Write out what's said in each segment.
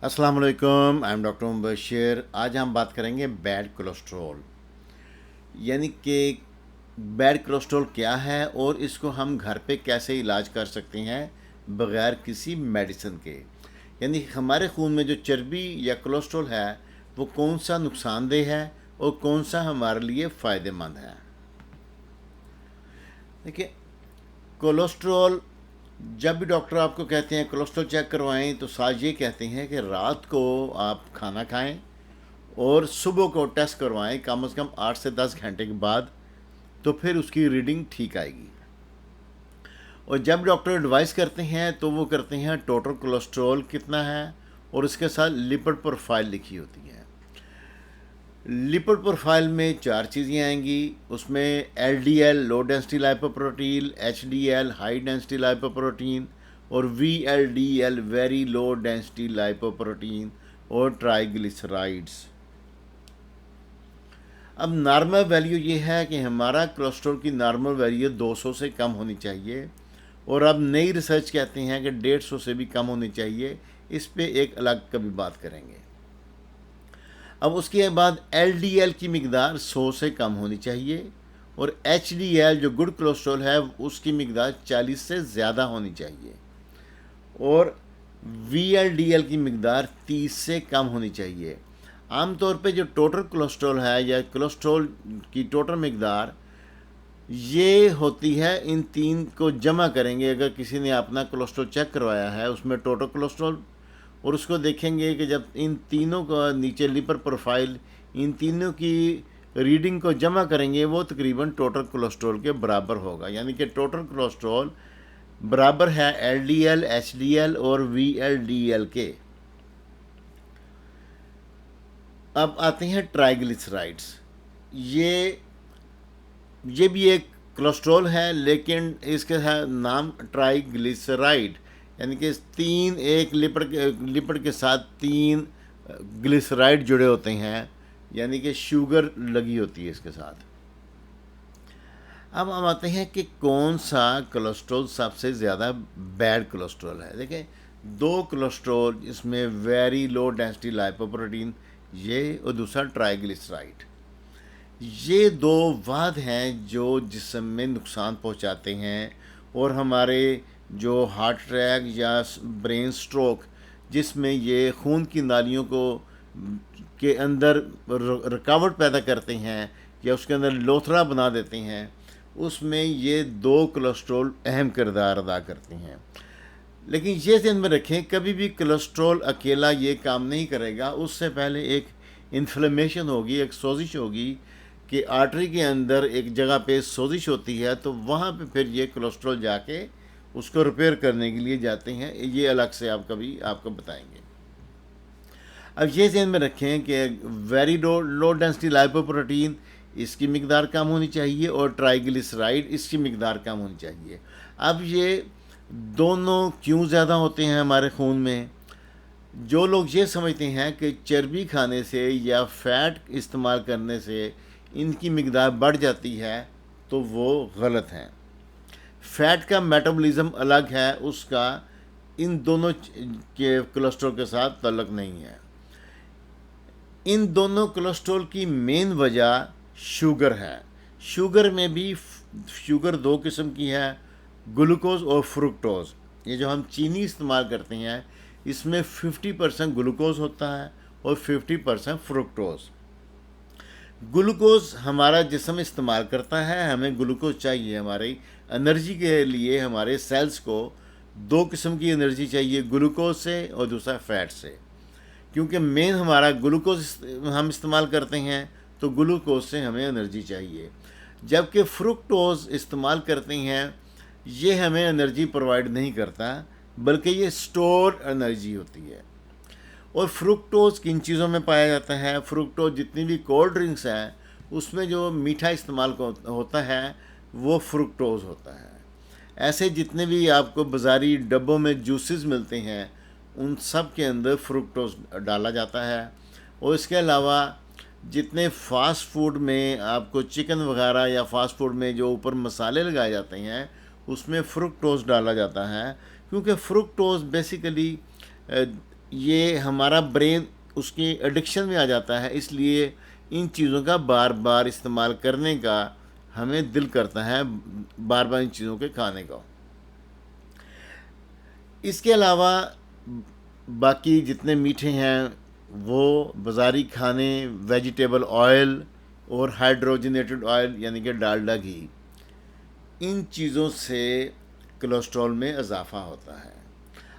अस्सलाम वालेकुम, I am doctor Mubashir. आज हम बात करेंगे बैड कोलेस्ट्रॉल, यानी कि बैड कोलेस्ट्रॉल क्या है और इसको हम घर पे कैसे इलाज कर सकते हैं बग़ैर किसी मेडिसिन के। यानी हमारे खून में जो चर्बी या कोलेस्ट्रॉल है वो कौन सा नुकसानदेह है और कौन सा हमारे लिए फ़ायदेमंद है। देखिए, कोलेस्ट्रॉल, जब भी डॉक्टर आपको कहते हैं कोलेस्ट्रॉल चेक करवाएं तो साथ ये कहते हैं कि रात को आप खाना खाएं और सुबह को टेस्ट करवाएं कम से कम 8 से 10 घंटे के बाद, तो फिर उसकी रीडिंग ठीक आएगी। और जब डॉक्टर एडवाइस करते हैं तो वो करते हैं टोटल कोलेस्ट्रॉल कितना है और उसके साथ लिपिड प्रोफाइल लिखी होती है। लिपिड प्रोफाइल में 4 चीज़ें आएंगी, उसमें LDL low density lipoprotein, HDL high density lipoprotein और VLDL very low density lipoprotein और ट्राइग्लिसराइड्स। अब नॉर्मल वैल्यू ये है कि हमारा कोलेस्ट्रॉल की नॉर्मल वैल्यू 200 से कम होनी चाहिए और अब नई रिसर्च कहते हैं कि 150 से भी कम होनी चाहिए। इस पे एक अलग कभी बात करेंगे। अब उसके बाद एलडीएल की मिकदार 100 से कम होनी चाहिए और एचडीएल जो गुड कोलेस्ट्रॉल है उसकी मिकदार 40 से ज़्यादा होनी चाहिए और वीएलडीएल की मिकदार 30 से कम होनी चाहिए। आमतौर पे जो टोटल कोलेस्ट्रॉल है या कोलेस्ट्रॉल की टोटल मिकदार ये होती है, इन तीन को जमा करेंगे। अगर किसी ने अपना कोलेस्ट्रॉल चेक करवाया है उसमें टोटल कोलेस्ट्रॉल और उसको देखेंगे कि जब इन तीनों का नीचे लिपिड प्रोफाइल, इन तीनों की रीडिंग को जमा करेंगे वो तकरीबन टोटल कोलेस्ट्रॉल के बराबर होगा। यानी कि टोटल कोलेस्ट्रॉल बराबर है एलडीएल, एचडीएल और वीएलडीएल के। अब आते हैं ट्राइग्लिसराइड्स। ये भी एक कोलेस्ट्रॉल है लेकिन इसके है नाम ट्राइग्लिसराइड, यानी कि तीन एक लिपिड के साथ 3 ग्लिसराइड जुड़े होते हैं, यानी कि शुगर लगी होती है इसके साथ। अब हम आते हैं कि कौन सा कोलेस्ट्रॉल सबसे ज़्यादा बैड कोलेस्ट्रॉल है। देखें, 2 कोलेस्ट्रॉल, इसमें वेरी लो डेंसिटी लाइपोप्रोटीन ये और दूसरा ट्राइग्लिसराइड, ये 2 वाद हैं जो जिस्म में नुकसान पहुंचाते हैं और हमारे जो हार्ट अटैक या ब्रेन स्ट्रोक जिसमें ये खून की नालियों को के अंदर रुकावट पैदा करते हैं या उसके अंदर लोथड़ा बना देते हैं, उसमें ये 2 कोलेस्ट्रॉल अहम किरदार अदा करते हैं। लेकिन ये ध्यान में रखें, कभी भी कोलेस्ट्रॉल अकेला ये काम नहीं करेगा। उससे पहले एक इन्फ्लेमेशन होगी, एक सोजिश होगी कि आर्टरी के अंदर एक जगह पे सोजिश होती है, तो वहाँ पे फिर ये कोलेस्ट्रॉल जाके उसको रिपेयर करने के लिए जाते हैं। ये अलग से आप कभी आपको बताएंगे। अब ये ध्यान में रखें कि वेरी लो डेंसिटी लाइपोप्रोटीन इसकी मिकदार कम होनी चाहिए और ट्राइग्लिसराइड इसकी मिकदार कम होनी चाहिए। अब ये दोनों क्यों ज़्यादा होते हैं हमारे खून में? जो लोग ये समझते हैं कि चर्बी खाने से या फैट इस्तेमाल करने से इनकी मिकदार बढ़ जाती है, तो वो गलत हैं। फ़ैट का मेटाबॉलिज्म अलग है, उसका इन दोनों के कोलेस्ट्रॉल के साथ ताल्लुक़ नहीं है। इन दोनों कोलेस्ट्रॉल की मेन वजह शुगर है। शुगर में भी शुगर 2 किस्म की है, ग्लूकोज और फ्रुक्टोज। ये जो हम चीनी इस्तेमाल करते हैं इसमें 50% ग्लूकोज होता है और 50% फ्रुक्टोज। ग्लूकोज हमारा जिस्म इस्तेमाल करता है, हमें ग्लूकोज चाहिए हमारी एनर्जी के लिए। हमारे सेल्स को 2 किस्म की एनर्जी चाहिए, ग्लूकोज से और दूसरा फ़ैट से। क्योंकि मेन हमारा ग्लूकोज हम इस्तेमाल करते हैं तो ग्लूकोज से हमें एनर्जी चाहिए, जबकि फ्रुक्टोज इस्तेमाल करते हैं ये हमें एनर्जी प्रोवाइड नहीं करता बल्कि ये स्टोर एनर्जी होती है। और फ्रुक्टोज किन चीज़ों में पाया जाता है? फ्रुक्टोज जितनी भी कोल्ड ड्रिंक्स हैं उसमें जो मीठा इस्तेमाल होता है वो फ्रुक्टोज होता है। ऐसे जितने भी आपको बाज़ारी डब्बों में जूसेस मिलते हैं उन सब के अंदर फ्रुक्टोज डाला जाता है। और इसके अलावा जितने फ़ास्ट फूड में आपको चिकन वगैरह या फ़ास्ट फूड में जो ऊपर मसाले लगाए जाते हैं उसमें फ्रुक्टोज डाला जाता है, क्योंकि फ्रुक्टोज बेसिकली ये हमारा ब्रेन उसकी एडिक्शन में आ जाता है, इसलिए इन चीज़ों का बार बार इस्तेमाल करने का हमें दिल करता है, बार बार इन चीज़ों के खाने का। इसके अलावा बाकी जितने मीठे हैं वो बाज़ारी खाने, वेजिटेबल ऑयल और हाइड्रोजनेटेड ऑयल यानी कि डालडा घी, इन चीज़ों से कोलेस्ट्रॉल में इजाफ़ा होता है।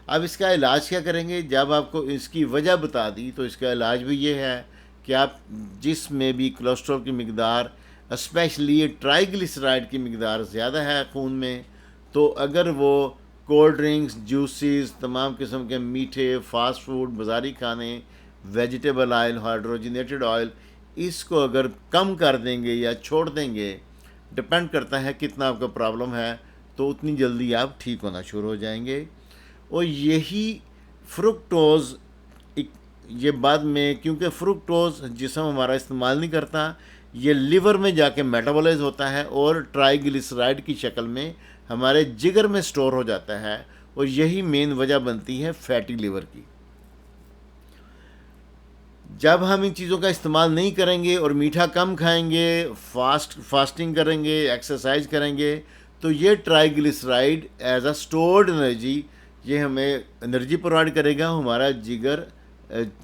अब इसका इलाज क्या करेंगे? जब आपको इसकी वजह बता दी तो इसका इलाज भी ये है कि आप जिसमें भी कोलेस्ट्रॉल की मकदार, स्पेशली ट्राइग्लिसराइड की मकदार ज़्यादा है खून में, तो अगर वो कोल्ड ड्रिंक्स, जूसेस, तमाम किस्म के मीठे, फास्ट फूड, बाज़ारी खाने, वेजिटेबल ऑयल, हाइड्रोजनेटेड ऑयल, इसको अगर कम कर देंगे या छोड़ देंगे, डिपेंड करता है कितना आपका प्रॉब्लम है, तो उतनी जल्दी आप ठीक होना शुरू हो जाएंगे। और यही फ्रुक्टोज़ ये बाद में, क्योंकि फ्रुक्टोज़ जिस्म हमारा इस्तेमाल नहीं करता, ये लिवर में जाके मेटाबॉलाइज होता है और ट्राइग्लिसराइड की शक्ल में हमारे जिगर में स्टोर हो जाता है, और यही मेन वजह बनती है फैटी लिवर की। जब हम इन चीज़ों का इस्तेमाल नहीं करेंगे और मीठा कम खाएंगे, फास्टिंग करेंगे, एक्सरसाइज करेंगे, तो ये triglyceride as a stored energy ये हमें एनर्जी प्रोवाइड करेगा, हमारा जिगर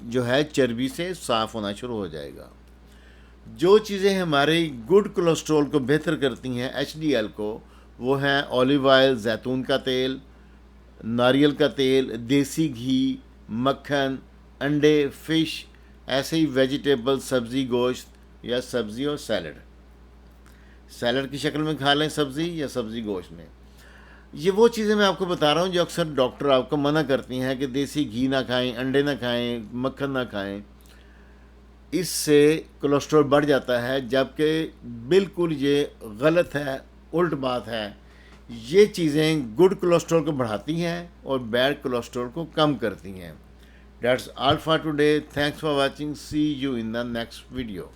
जो है चर्बी से साफ़ होना शुरू हो जाएगा। जो चीज़ें हमारे गुड कोलेस्ट्रॉल को बेहतर करती हैं, HDL को, वो हैं ऑलिव ऑयल, जैतून का तेल, नारियल का तेल, देसी घी, मक्खन, अंडे, फ़िश, ऐसे ही वेजिटेबल, सब्ज़ी, गोश्त या सब्ज़ी और सैलड की शक्ल में खा लें, सब्ज़ी या सब्ज़ी गोश्त में। ये वो चीज़ें मैं आपको बता रहा हूँ जो अक्सर डॉक्टर आपको मना करती हैं कि देसी घी ना खाएं, अंडे ना खाएं, मक्खन ना खाएं, इससे कोलेस्ट्रॉल बढ़ जाता है, जबकि बिल्कुल ये गलत है, उल्ट बात है। ये चीज़ें गुड कोलेस्ट्रॉल को बढ़ाती हैं और बैड कोलेस्ट्रॉल को कम करती हैं। That's all for today. Thanks for watching. See you in the next video.